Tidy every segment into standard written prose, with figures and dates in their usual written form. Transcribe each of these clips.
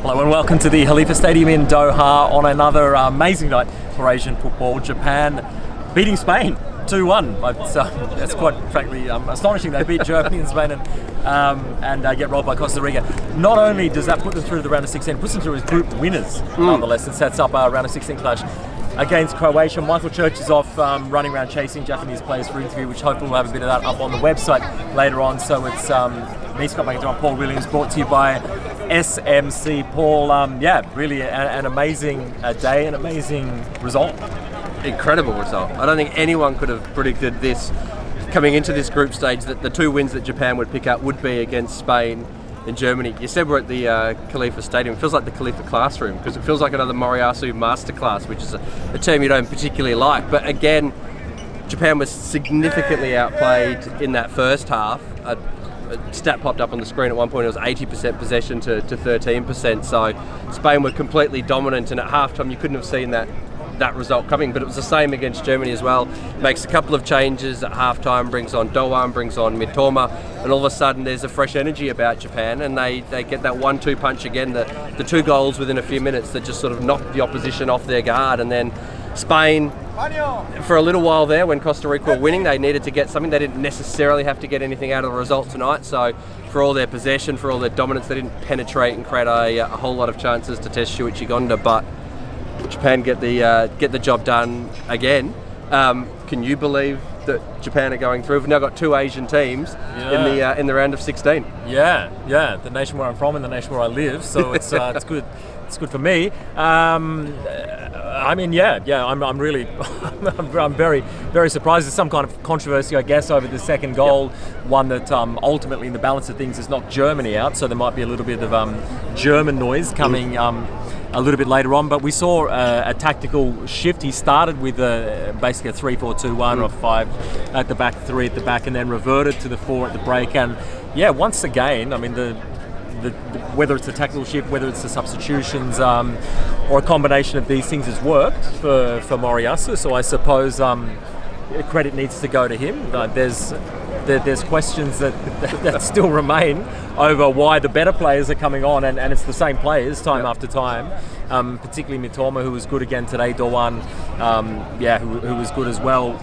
Hello and welcome to the Khalifa Stadium in Doha on another amazing night for Asian football. Japan beating Spain 2-1. That's quite frankly astonishing. They beat Germany and Spain and get rolled by Costa Rica. Not only does that put them through the round of 16, it puts them through as group winners nonetheless, and sets up a round of 16 clash against Croatia. Michael Church is off running around chasing Japanese players for interview, which hopefully we'll have a bit of that up on the website later on. So it's me, Scott McIntyre, Paul Williams, brought to you by SMC. Paul, really an amazing day, an amazing result. Incredible result. I don't think anyone could have predicted this coming into this group stage, that the two wins that Japan would pick up would be against Spain and Germany. You said we're at the Khalifa Stadium. It feels like the Khalifa classroom, because it feels like another Moriyasu masterclass, which is a term you don't particularly like. But again, Japan was significantly outplayed in that first half. A stat popped up on the screen at one point. It was 80% possession to 13%. So Spain were completely dominant, and at halftime you couldn't have seen that result coming. But it was the same against Germany as well. Makes a couple of changes at halftime, brings on Doan, brings on Mitoma, and all of a sudden there's a fresh energy about Japan, and they get that 1-2 punch again, the two goals within a few minutes that just sort of knocked the opposition off their guard. And then Spain, for a little while there, when Costa Rica were winning, they needed to get something. They didn't necessarily have to get anything out of the result tonight. So for all their possession, for all their dominance, they didn't penetrate and create a whole lot of chances to test Shuichi Gonda. But Japan get the job done again. Can you believe that Japan are going through? We've now got two Asian teams in the round of 16. Yeah. The nation where I'm from and the nation where I live. So it's good. It's good for me. I'm really, I'm very, very surprised. There's some kind of controversy, I guess, over the second goal. One that ultimately, in the balance of things, is knocked Germany out. So there might be a little bit of German noise coming a little bit later on. But we saw a tactical shift. He started with basically a 3-4-2-1 or 5 at the back, 3 at the back, and then reverted to the 4 at the break. And once again, I mean, whether it's a tactical shift, whether it's the substitutions, or a combination of these things has worked for Moriyasu. So I suppose credit needs to go to him. There's questions that still remain over why the better players are coming on, and it's the same players time after time. Particularly Mitoma, who was good again today. Doan, who was good as well.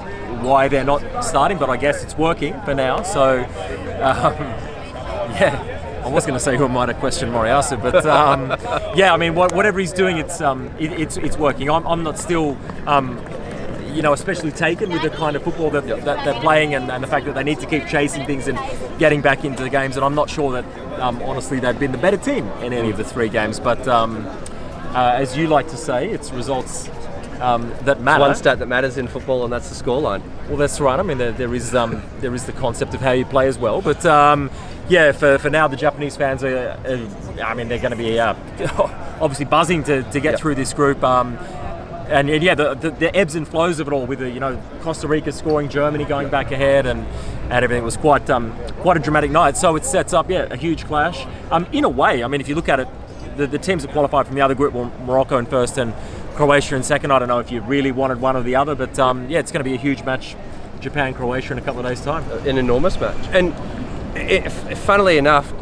Why they're not starting, but I guess it's working for now. So I was going to say who might have questioned Moriyasu, but whatever he's doing, it's working. I'm not still, especially taken with the kind of football that they're playing, and the fact that they need to keep chasing things and getting back into the games. And I'm not sure that, honestly, they've been the better team in any of the three games. But as you like to say, it's results that matter. One stat that matters in football, and that's the scoreline. Well, that's right. I mean, there is the concept of how you play as well. But for now, the Japanese fans are they're going to be obviously buzzing to get through this group. The ebbs and flows of it all, with Costa Rica scoring, Germany going back ahead, and everything was quite a dramatic night. So it sets up a huge clash. In a way, I mean, if you look at it, the teams that qualified from the other group were Morocco in first and Croatia in second. I don't know if you really wanted one or the other, but it's going to be a huge match, Japan-Croatia, in a couple of days' time. An enormous match. And funnily enough,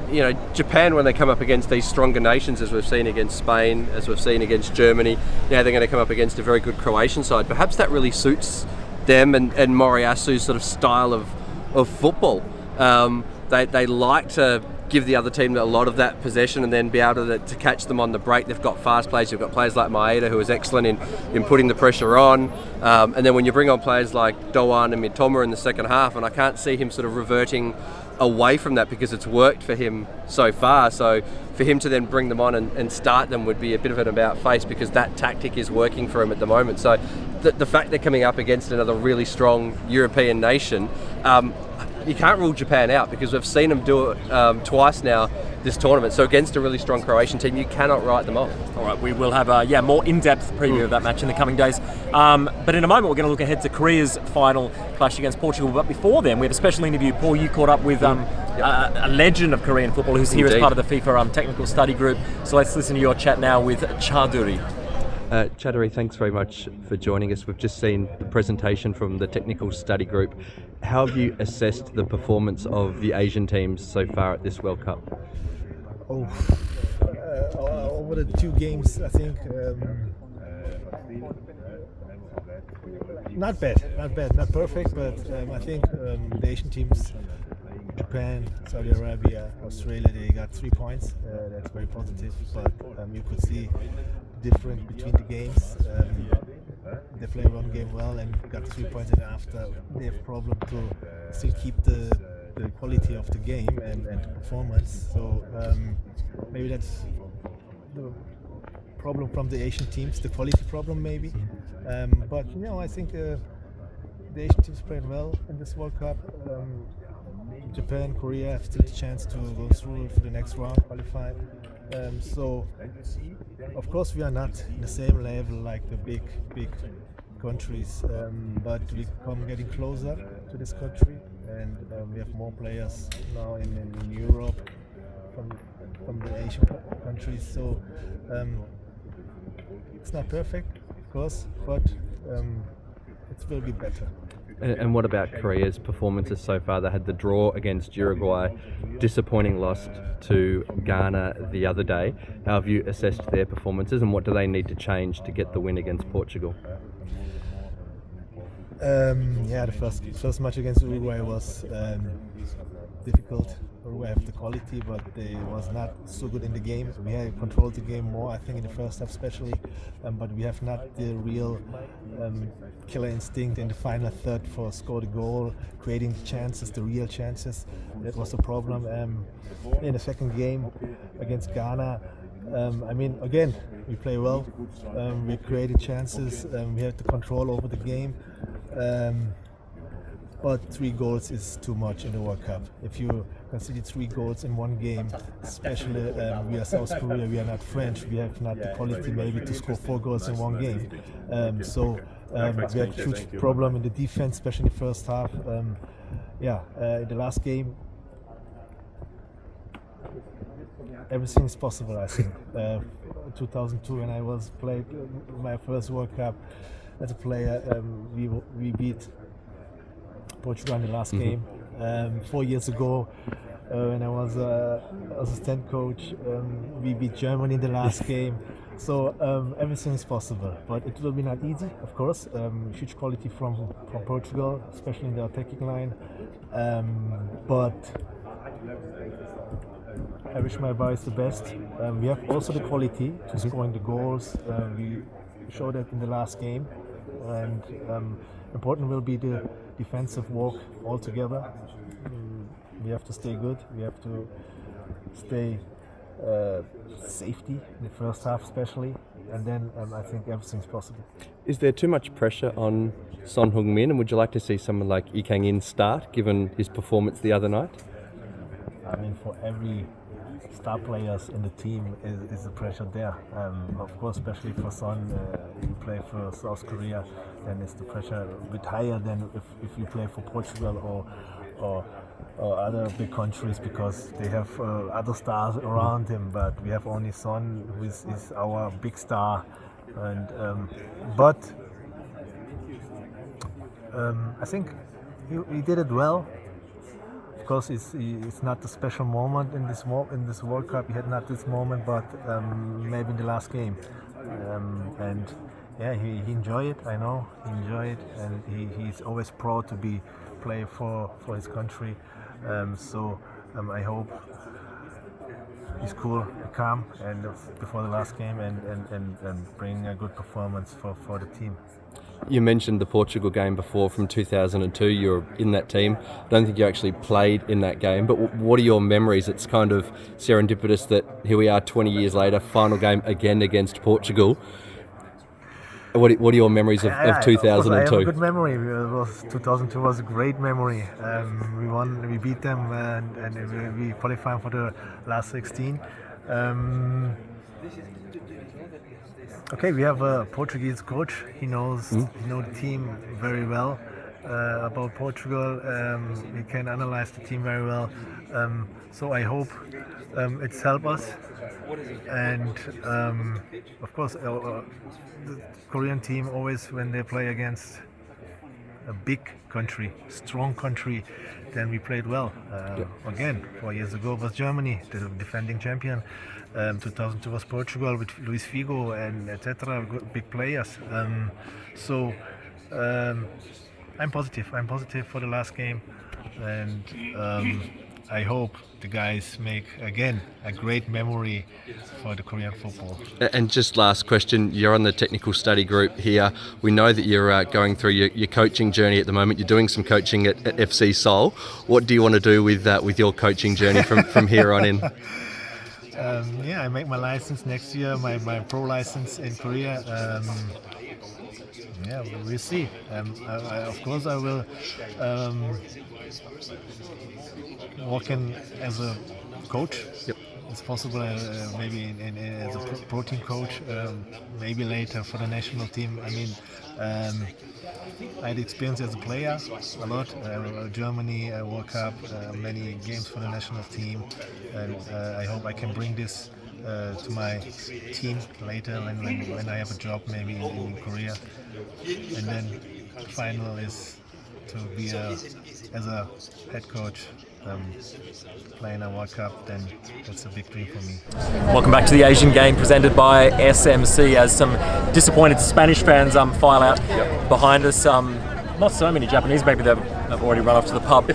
Japan, when they come up against these stronger nations, as we've seen against Spain, as we've seen against Germany, now they're going to come up against a very good Croatian side. Perhaps that really suits them and Moriyasu's sort of style of football. They like to give the other team a lot of that possession and then be able to catch them on the break. They've got fast players. You've got players like Maeda, who is excellent in putting the pressure on. And then when you bring on players like Doan and Mitoma in the second half, and I can't see him sort of reverting away from that, because it's worked for him so far. So for him to then bring them on and start them would be a bit of an about face, because that tactic is working for him at the moment. So the fact they're coming up against another really strong European nation, you can't rule Japan out, because we've seen them do it twice now this tournament. So against a really strong Croatian team, you cannot write them off. All right, we will have a more in-depth preview of that match in the coming days. But in a moment, we're going to look ahead to Korea's final clash against Portugal. But before then, we have a special interview. Paul, you caught up with a legend of Korean football who's here as part of the FIFA technical study group. So let's listen to your chat now with Chaduri. Chaduri, thanks very much for joining us. We've just seen the presentation from the technical study group. How have you assessed the performance of the Asian teams so far at this World Cup? over the 2 games, I think not bad, not perfect, but I think the Asian teams, Japan, Saudi Arabia, Australia, they got 3 points. That's very positive, but you could see difference between the games. They play one game well and got 3 points, and after they have problem to still keep the quality of the game and the performance. So maybe that's the problem from the Asian teams, the quality problem maybe. But I think the Asian teams played well in this World Cup. Japan, Korea have still the chance to go through for the next round, qualified. So, of course, we are not in the same level like the big countries, but we come getting closer to this country, and we have more players now in Europe from the Asian countries. So, it's not perfect, of course, but it will be better. And what about Korea's performances so far? They had the draw against Uruguay, disappointing loss to Ghana the other day. How have you assessed their performances, and what do they need to change to get the win against Portugal? The first match against Uruguay was difficult. Uruguay have the quality, but they was not so good in the game. We had controlled the game more, I think, in the first half especially, but we have not the real killer instinct in the final third for score the goal, creating chances, the real chances. That was the problem. In the second game against Ghana, again, we play well. We created chances. We had the control over the game. But 3 goals is too much in the World Cup. If you consider 3 goals in one game, especially we are South Korea, we are not French, we have not the quality maybe to score 4 goals in one game. We had a huge problem in the defense, especially in the first half. In the last game, everything is possible, I think. 2002, when I was played my first World Cup as a player, we beat Portugal in the last game. 4 years ago, when I was assistant coach, we beat Germany in the last game. So everything is possible, but it will be not easy, of course. Huge quality from Portugal, especially in the attacking line. But I wish my boys the best. We have also the quality to scoring the goals. We showed that in the last game, and important will be the defensive work all together. We have to stay good. We have to stay safety in the first half especially, and then I think everything's possible. Is there too much pressure on Son Heung-min, and would you like to see someone like Lee Kang-in start, given his performance the other night? For every star players in the team is the pressure there. Of course, especially for Son, you play for South Korea, then it's the pressure a bit higher than if you play for Portugal or other big countries, because they have other stars around him. But we have only Son, who is our big star, and I think he did it well. Of course, it's not a special moment in this World Cup. He had not this moment, but maybe in the last game, he enjoyed it. I know he enjoyed it, and he's always proud to play for his country. I hope he's cool, calm, and before the last game, and bring a good performance for the team. You mentioned the Portugal game before from 2002. You were in that team. I don't think you actually played in that game, but what are your memories? It's kind of serendipitous that here we are 20 years later, final game again against Portugal. What are your memories of 2002? I have a good memory. 2002 was a great memory. We won, we beat them, and we qualified for the last 16. We have a Portuguese coach. He knows the team very well about Portugal. He can analyze the team very well. So I hope it's helped us. And of course, the Korean team always, when they play against a big country, strong country, then we played well. Again, 4 years ago was Germany, the defending champion. 2002 was Portugal with Luis Figo and etc. Big players. So I'm positive. I'm positive for the last game, and I hope the guys make again a great memory for the Korean football. And just last question, you're on the technical study group here. We know that you're going through your coaching journey at the moment. You're doing some coaching at FC Seoul. What do you want to do with your coaching journey from here on in? I make my license next year, my pro license in Korea. We'll see. Of course, I will working as a coach. Yep. It's possible, maybe as a pro team coach, maybe later for the national team. I mean, I had experience as a player a lot. Germany, World Cup, many games for the national team, and I hope I can bring this to my team later when I have a job maybe in Korea. And then final is to be as a head coach. Playing a World Cup, then that's a big dream for me. Welcome back to the Asian Game presented by SMC. As some disappointed Spanish fans file out behind us. Not so many Japanese, maybe they've already run off to the pub.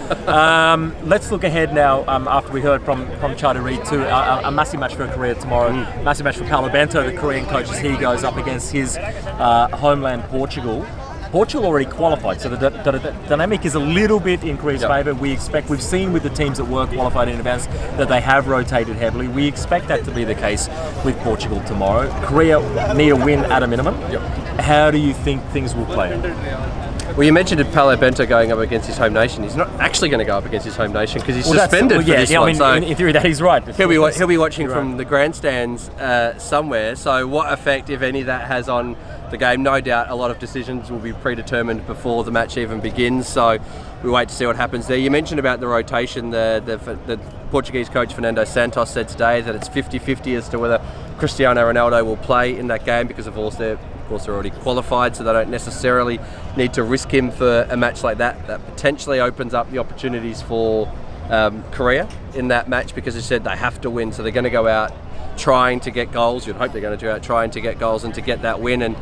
Let's look ahead now, after we heard from Chada Reid to a massive match for Korea tomorrow. Massive match for Paulo Bento, the Korean coach, as he goes up against his homeland Portugal. Portugal already qualified, so the dynamic is a little bit in Korea's favour. We've seen with the teams that were qualified in advance that they have rotated heavily. We expect that to be the case with Portugal tomorrow. Korea need a win at a minimum. How do you think things will play? Well, you mentioned Paulo Bento going up against his home nation. He's not actually going to go up against his home nation because he's suspended for this one. I mean, so in theory, that is right. He'll be watching from the grandstands somewhere. So what effect, if any, that has on the game? No doubt a lot of decisions will be predetermined before the match even begins. So we wait to see what happens there. You mentioned about the rotation. The Portuguese coach Fernando Santos said today that it's 50-50 as to whether Cristiano Ronaldo will play in that game because of course they're already qualified, so they don't necessarily need to risk him for a match like that. That potentially opens up the opportunities for Korea in that match because, as I said, they have to win, so they're going to go out trying to get goals. You'd hope they're going to go out trying to get goals and to get that win. And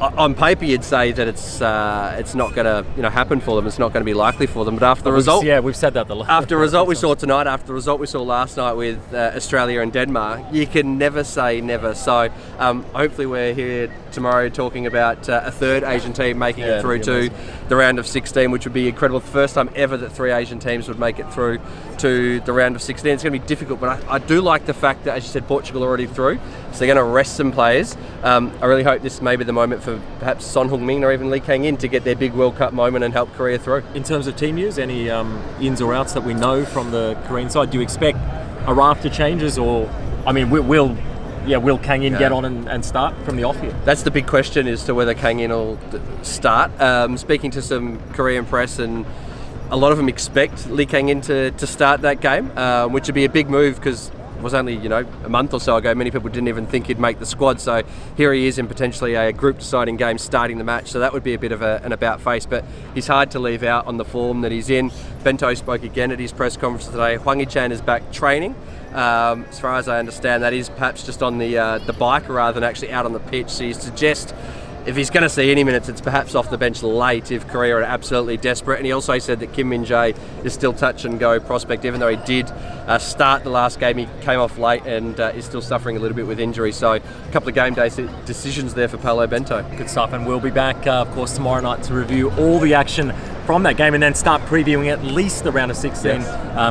on paper, you'd say that it's not going to happen for them. It's not going to be likely for them. But after the result, we've said that. After the result we saw tonight, after the result we saw last night with Australia and Denmark, you can never say never. So hopefully we're here tomorrow talking about a third Asian team making it through to the round of 16, which would be incredible. The first time ever that 3 Asian teams would make it through to the round of 16. It's going to be difficult, but I do like the fact that, as you said, Portugal already through, so they're going to rest some players. I really hope this may be the moment for perhaps Son Heung-min or even Lee Kang-in to get their big World Cup moment and help Korea through. In terms of team news, any ins or outs that we know from the Korean side? Do you expect a raft of changes, or will Kang-in get on and start from the off here? That's the big question as to whether Kang-in will start. Speaking to some Korean press, and a lot of them expect Lee Kang-in to start that game, which would be a big move because it was only a month or so ago. Many people didn't even think he'd make the squad. So here he is in potentially a group deciding game starting the match. So that would be a bit of an about face, but he's hard to leave out on the form that he's in. Bento spoke again at his press conference today. Hwang Hee-chan is back training. As far as I understand, that is perhaps just on the bike rather than actually out on the pitch. So you suggest if he's going to see any minutes, it's perhaps off the bench late if Korea are absolutely desperate. And he also said that Kim Min-jae is still touch and go prospect, even though he did start the last game. He came off late and is still suffering a little bit with injury. So a couple of game day decisions there for Paulo Bento. Good stuff, and we'll be back, of course, tomorrow night to review all the action from that game and then start previewing at least the round of 16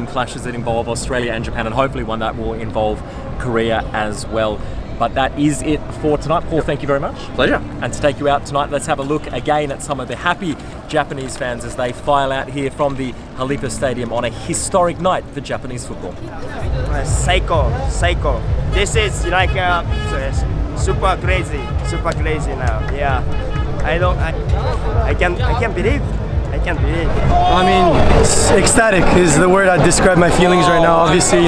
clashes that involve Australia and Japan, and hopefully one that will involve Korea as well. But that is it for tonight. Paul, thank you very much. Pleasure. And to take you out tonight, let's have a look again at some of the happy Japanese fans as they file out here from the Khalifa Stadium on a historic night for Japanese football. Psycho. This is like super crazy now. Yeah, I can't believe. I mean, ecstatic is the word I'd describe my feelings right now. Obviously,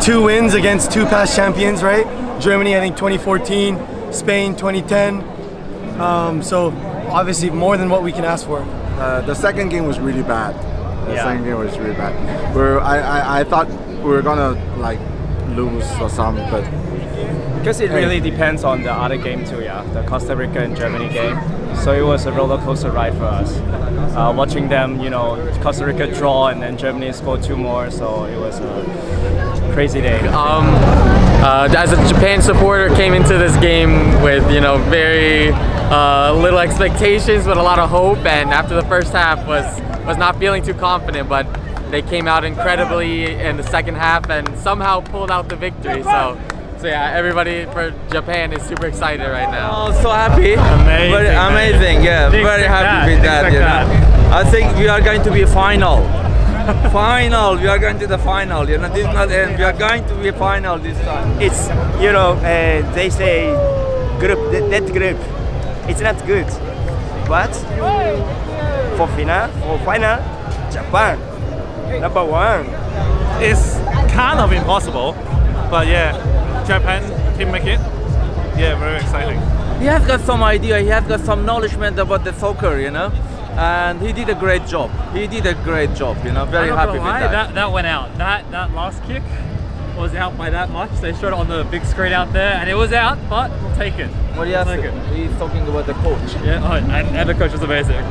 2 wins against 2 past champions, right? Germany, I think 2014, Spain 2010. So obviously more than what we can ask for. The second game was really bad. Second game was really bad. I thought we were gonna like lose or something, but Because it really depends on the other game too, yeah. The Costa Rica and Germany game. So it was a roller coaster ride for us. Watching them, Costa Rica draw and then Germany score 2 more. So it was a crazy day. As a Japan supporter, came into this game with very little expectations, but a lot of hope. And after the first half, was not feeling too confident, but they came out incredibly in the second half and somehow pulled out the victory. So yeah, everybody for Japan is super excited right now. Oh, so happy. Amazing. Very amazing, yeah. Very happy with that, I think we are going to be final. We are going to the final, this is not end. We are going to be final this time. It's, they say that group, it's not good. But for final, Japan, number 1. It's kind of impossible, but yeah, Japan can make it. Yeah, very exciting. He has got some idea, he has got some knowledge about the soccer, and he did a great job. Very happy with that. That went out. That last kick was out by that much. They showed it on the big screen out there, and it was out, but we'll take it. Well, yes, he's talking about the coach. Yeah, and the coach was amazing.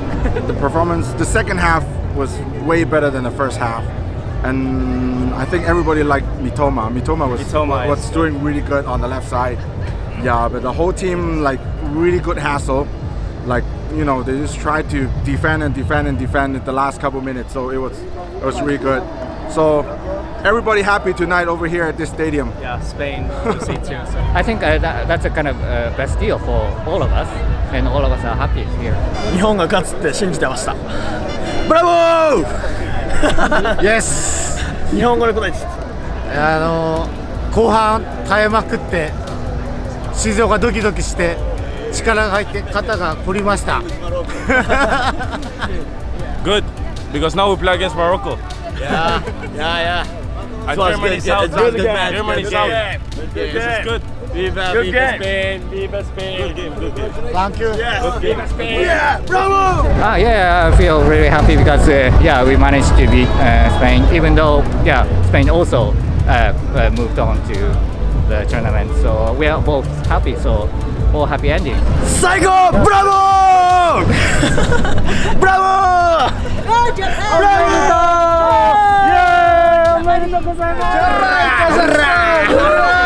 the performance, the second half was way better than the first half. And I think everybody liked Mitoma. Mitoma was doing really good on the left side. Yeah, but the whole team really good hassle. They just tried to defend at the last couple minutes. So it was really good. So everybody happy tonight over here at this stadium. Yeah, Spain, we'll see too. So. I think that's a kind of best deal for all of us, and all of us are happy here. 日本が勝つって信じてました。ブラボー！Yes。日本語で答えて。後半耐えまくって心臓がドキドキして力が入って肩が凝りました。Good, because now we play against Morocco. Yeah. And Germany's out. Germany's out. This is good. Viva Spain. Good game. Thank you. Viva Spain. Yeah, bravo! I feel really happy because we managed to beat Spain, even though Spain also moved on to the tournament. So we are both happy. So all happy ending. Psycho! Bravo! Bravo! Bravo! Yeah!